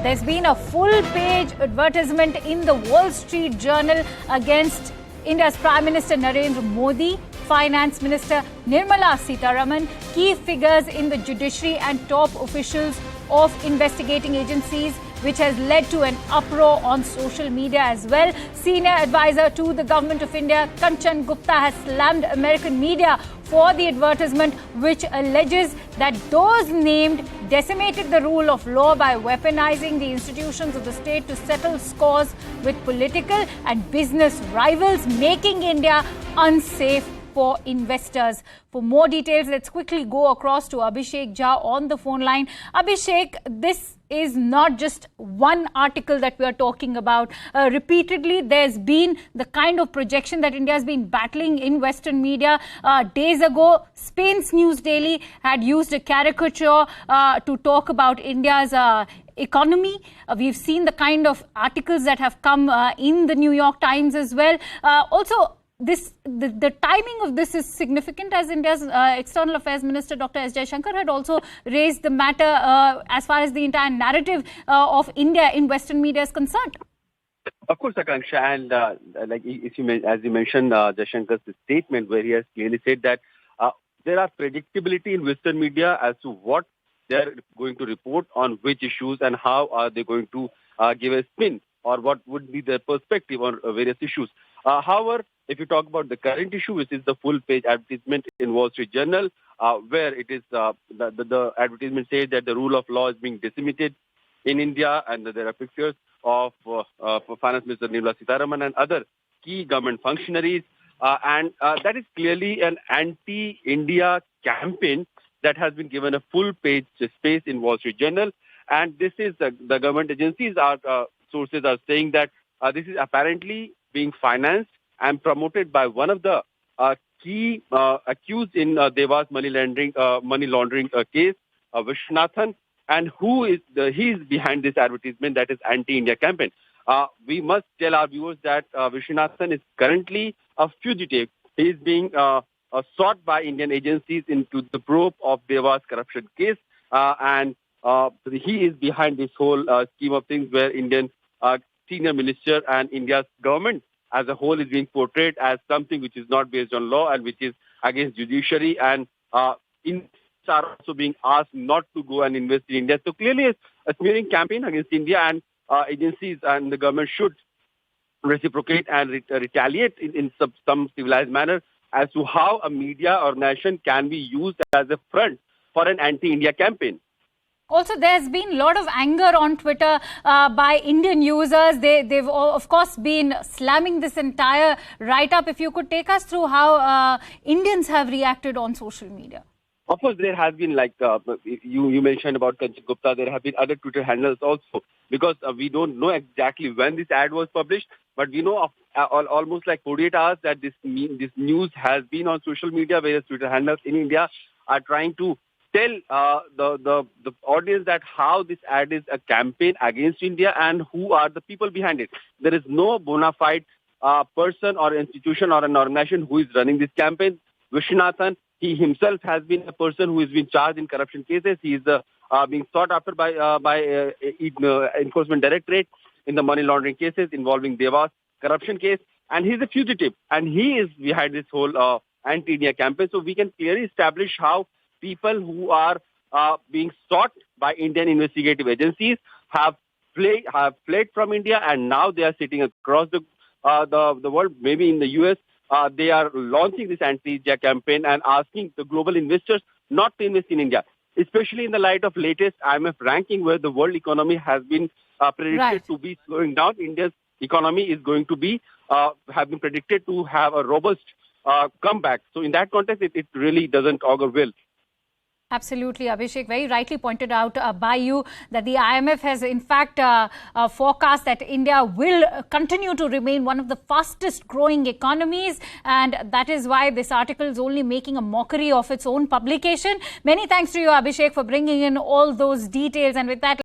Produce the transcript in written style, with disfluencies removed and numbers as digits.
There's been a full-page advertisement in the Wall Street Journal against India's Prime Minister Narendra Modi, Finance Minister Nirmala Sitharaman, key figures in the judiciary and top officials of investigating agencies, which has led to an uproar on social media as well. Senior advisor to the Government of India, Kanchan Gupta, has slammed American media for the advertisement, which alleges that those named decimated the rule of law by weaponizing the institutions of the state to settle scores with political and business rivals, making India unsafe for investors. For more details, let's quickly go across to Abhishek Jha on the phone line. Abhishek, this is not just one article that we are talking about. Repeatedly, there's been the kind of projection that India has been battling in Western media. Days ago, Spain's News Daily had used a caricature to talk about India's economy. We've seen the kind of articles that have come in the New York Times as well. Also, the timing of this is significant, as India's External Affairs Minister Dr. S. Jaishankar had also raised the matter as far as the entire narrative of India in Western media is concerned. Of course, Akanksha, and as you mentioned, Jaishankar's statement where he has clearly said that there are predictability in Western media as to what they're going to report on which issues and how are they going to give a spin or what would be their perspective on various issues. However, if you talk about the current issue, which is the full-page advertisement in Wall Street Journal, where it is the advertisement says that the rule of law is being decimated in India, and there are pictures of Finance Minister Nirmala Sitharaman and other key government functionaries, and that is clearly an anti-India campaign that has been given a full-page space in Wall Street Journal, and this is the government agencies sources are saying that this is apparently being financed and promoted by one of the key accused in Deva's money laundering case, Viswanathan, and he is behind this advertisement that is anti-India campaign. We must tell our viewers that Viswanathan is currently a fugitive. He is being sought by Indian agencies into the probe of Deva's corruption case, and he is behind this whole scheme of things where Indian senior minister and India's government as a whole is being portrayed as something which is not based on law and which is against judiciary, and Indians are also being asked not to go and invest in India. So clearly a smearing campaign against India, and agencies and the government should reciprocate and retaliate in some civilized manner as to how a media or nation can be used as a front for an anti-India campaign. Also, there's been a lot of anger on Twitter by Indian users. They've of course been slamming this entire write-up. If you could take us through how Indians have reacted on social media. Of course, there has been, like you mentioned about Kanchan Gupta, there have been other Twitter handles also, because we don't know exactly when this ad was published, but we know of almost like 48 hours that this news has been on social media. Various Twitter handles in India are trying to tell the audience that how this ad is a campaign against India and who are the people behind it. There is no bona fide person or institution or an organization who is running this campaign. Viswanathan, he himself has been a person who has been charged in corruption cases. He is being sought after by Enforcement Directorate in the money laundering cases involving Deva's corruption case, and he is a fugitive, and he is behind this whole anti-India campaign. So we can clearly establish how people who are being sought by Indian investigative agencies have fled from India, and now they are sitting across the world, maybe in the US. They are launching this anti-India campaign and asking the global investors not to invest in India, especially in the light of latest IMF ranking, where the world economy has been predicted to be slowing down. India's economy is going to be have been predicted to have a robust comeback. So in that context, it really doesn't augur well. Absolutely, Abhishek. Very rightly pointed out by you that the IMF has in fact forecast that India will continue to remain one of the fastest growing economies, and that is why this article is only making a mockery of its own publication. Many thanks to you, Abhishek, for bringing in all those details, and with that